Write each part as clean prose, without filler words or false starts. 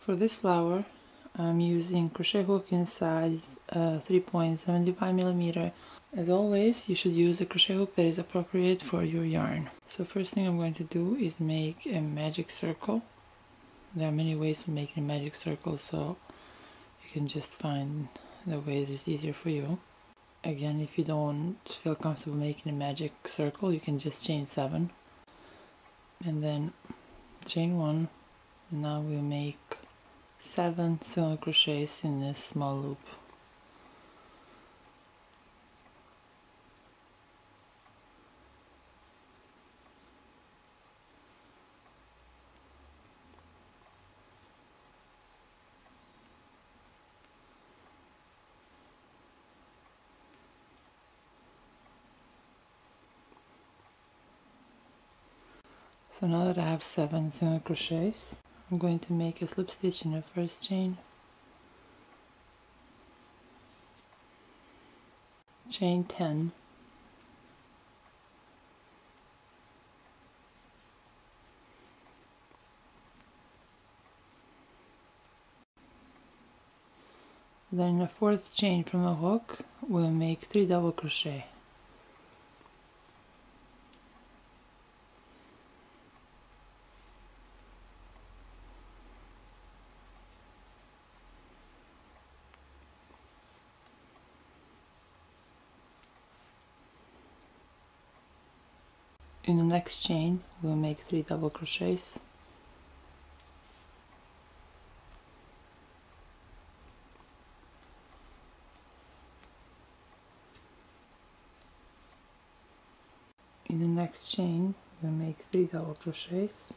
For this flower, I'm using crochet hook in size 3.75mm. As always, you should use a crochet hook that is appropriate for your yarn. So first thing I'm going to do is make a magic circle. There are many ways of making a magic circle, so you can just find the way that is easier for you. Again, if you don't feel comfortable making a magic circle, you can just chain 7 and then chain 1, and now we'll make 7 single crochets in this small loop. So now that I have 7 single crochets, I'm going to make a slip stitch in the first chain, chain 10, then in the fourth chain from a hook we'll make 3 double crochet. In the next chain we'll make 3 double crochets. In the next chain we'll make 3 double crochets.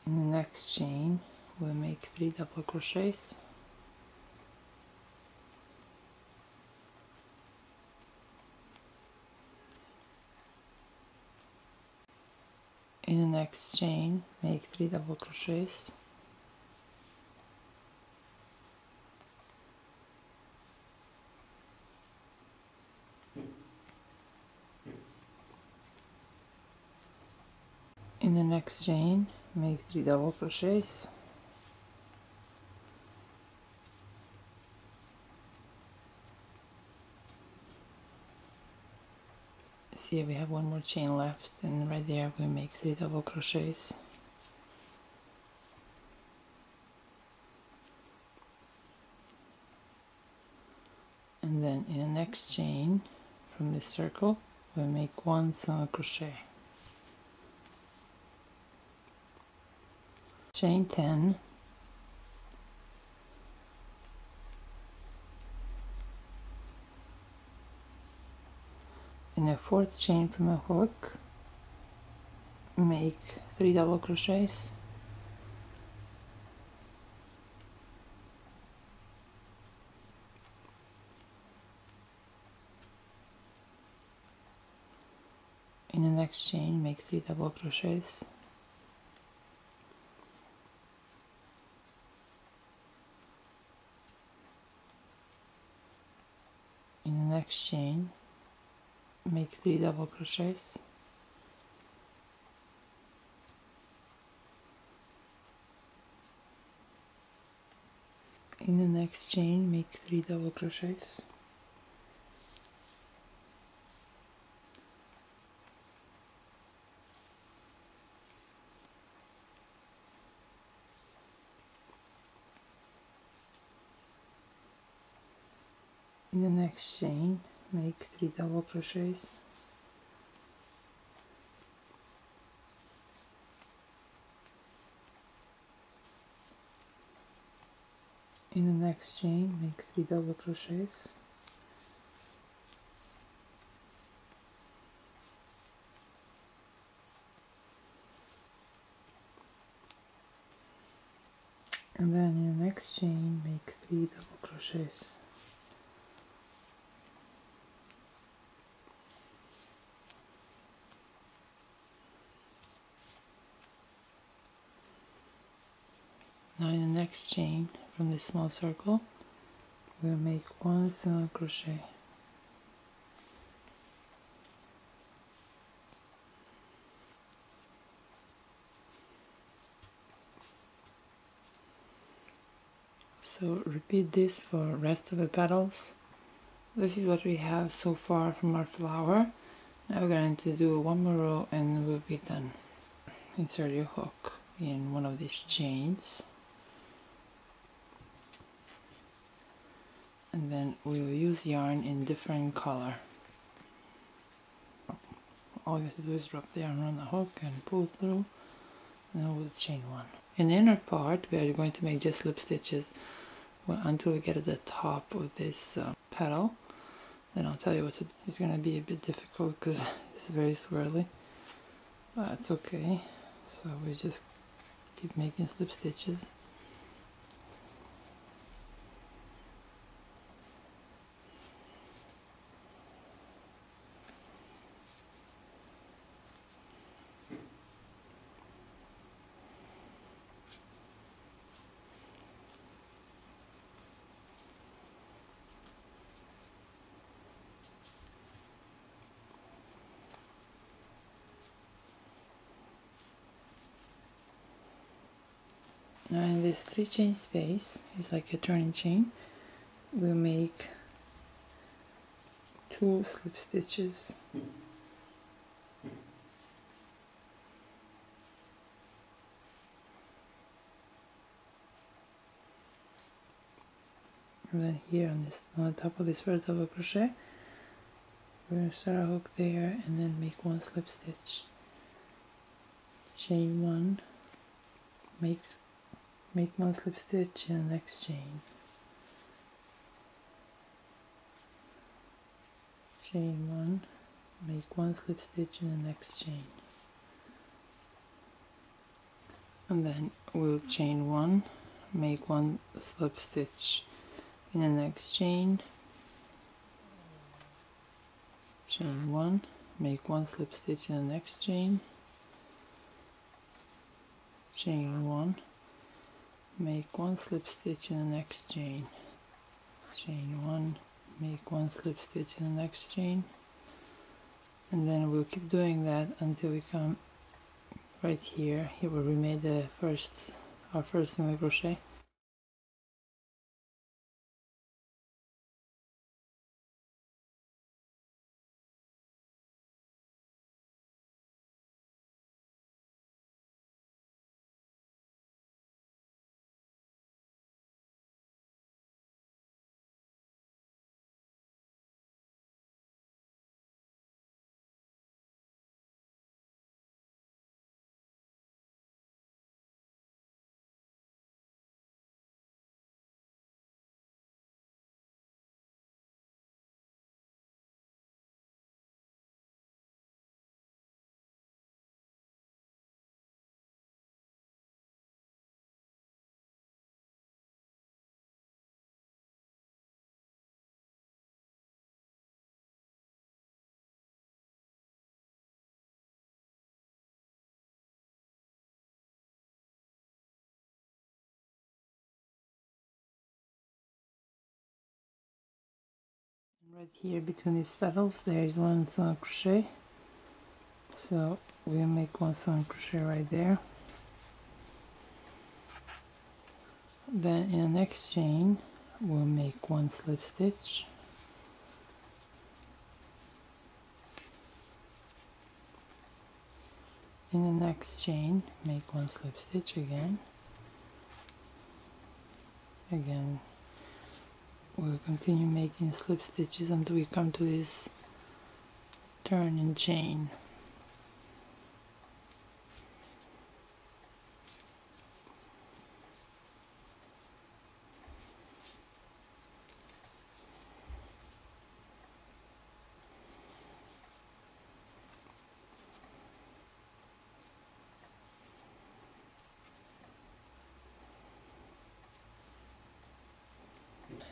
In the next chain we'll make 3 double crochets. In the next chain make 3 double crochets. In the next chain make 3 double crochets. See, we have one more chain left, and right there we make 3 double crochets. And then in the next chain from this circle we'll make 1 single crochet. Chain 10, in the fourth chain from a hook make 3 double crochets. In the next chain make 3 double crochets. In the next chain make 3 double crochets. In the next chain make 3 double crochets. In the next chain make 3 double crochets. In the next chain make 3 double crochets. And then in the next chain make 3 double crochets. Now in the next chain from this small circle we'll make 1 single crochet. So repeat this for rest of the petals. This is what we have so far from our flower. Now we're going to do one more row and we'll be done. Insert your hook in one of these chains, and then we'll use yarn in different color. All you have to do is drop the yarn on the hook and pull through, and then we'll chain one. In the inner part we are going to make just slip stitches until we get to the top of this petal. Then I'll tell you what to do. It's going to be a bit difficult because it's very swirly, but it's okay. So we just keep making slip stitches. Now in this 3 chain space, it's like a turning chain, we'll make 2 slip stitches. And then here on the top of this first double crochet, we're going to start a hook there and then make 1 slip stitch. Chain 1, make 1 slip stitch in the next chain. Chain 1, make 1 slip stitch in the next chain. And then we'll chain 1, make 1 slip stitch in the next chain. Chain 1, make 1 slip stitch in the next chain. Chain 1, make 1 slip stitch in the next chain. Chain 1, make 1 slip stitch in the next chain, and then we'll keep doing that until we come right here where we made our first single crochet. Right here between these petals there is 1 single crochet, so we'll make 1 single crochet right there. Then in the next chain we'll make 1 slip stitch. In the next chain make 1 slip stitch again. We'll continue making slip stitches until we come to this turn and chain.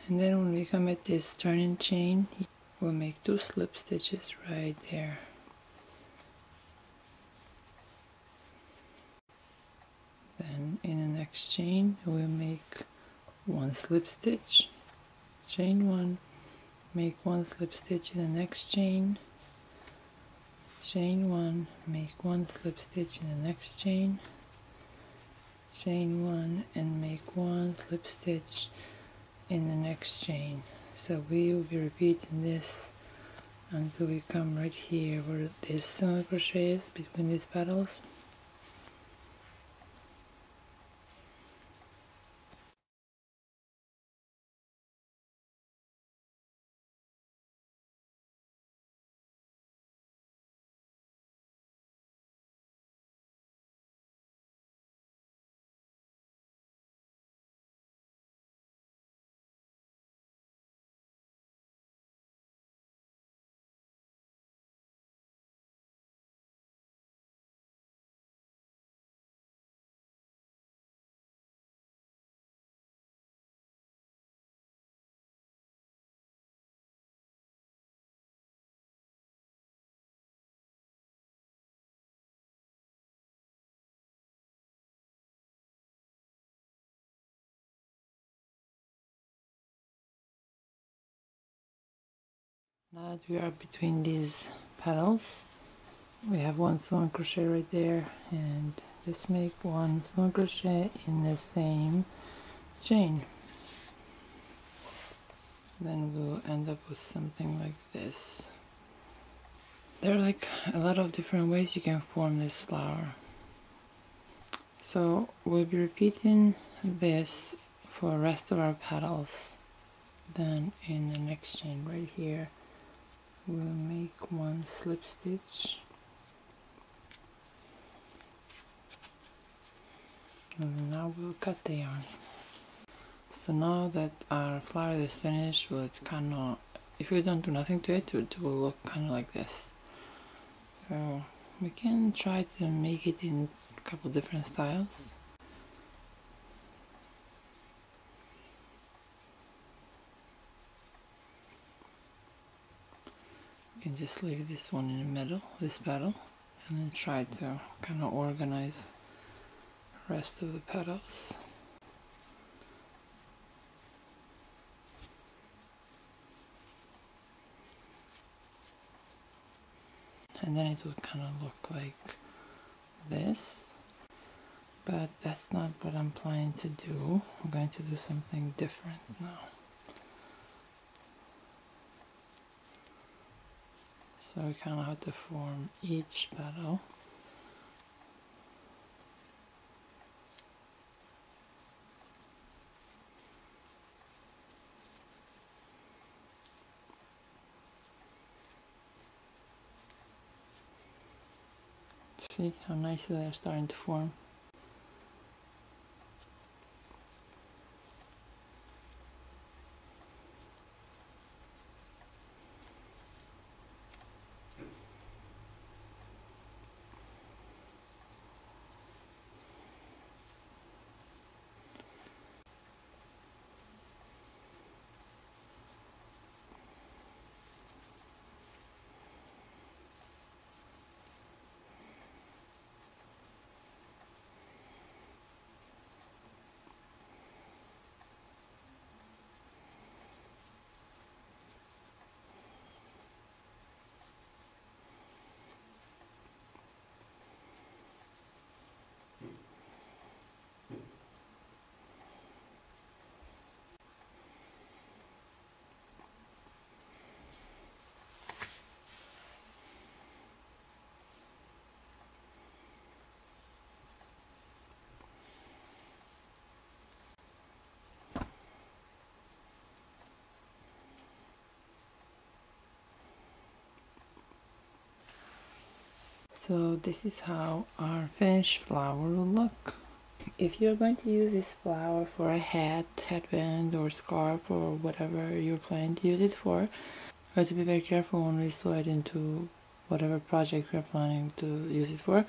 And then when we come at this turning chain, we'll make 2 slip stitches right there. Then in the next chain we'll make 1 slip stitch, chain 1, make 1 slip stitch in the next chain, chain 1, make 1 slip stitch in the next chain, chain 1 and make 1 slip stitch in the next chain. So we will be repeating this until we come right here where this single crochet is between these petals. Now that we are between these petals, we have one single crochet right there, and just make one single crochet in the same chain. Then we'll end up with something like this. There are like a lot of different ways you can form this flower. So we'll be repeating this for the rest of our petals. Then in the next chain right here, we'll make one slip stitch, and now we'll cut the yarn. So now that our flower is finished, will kind of, if we don't do nothing to it, it will look kind of like this. So we can try to make it in a couple different styles. You can just leave this one in the middle, this petal, and then try to kind of organize the rest of the petals. And then it will kind of look like this, but that's not what I'm planning to do. I'm going to do something different now. So we kind of have to form each petal. See how nicely they're starting to form. So this is how our finished flower will look. If you're going to use this flower for a hat, headband, or scarf, or whatever you're planning to use it for, you have to be very careful when we sew it into whatever project we're planning to use it for.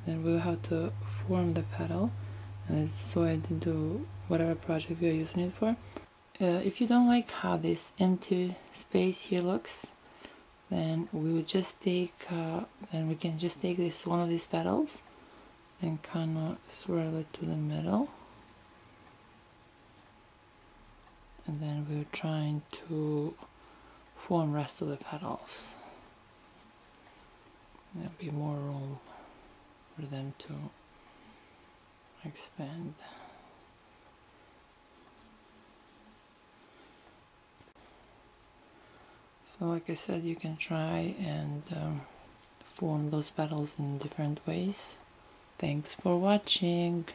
Then we'll have to form the petal and sew it into whatever project we're using it for. If you don't like how this empty space here looks, then we will just take, then we can just take this one of these petals and kind of swirl it to the middle, and then we're trying to form rest of the petals. There'll be more room for them to expand. So like I said, you can try and form those petals in different ways. Thanks for watching.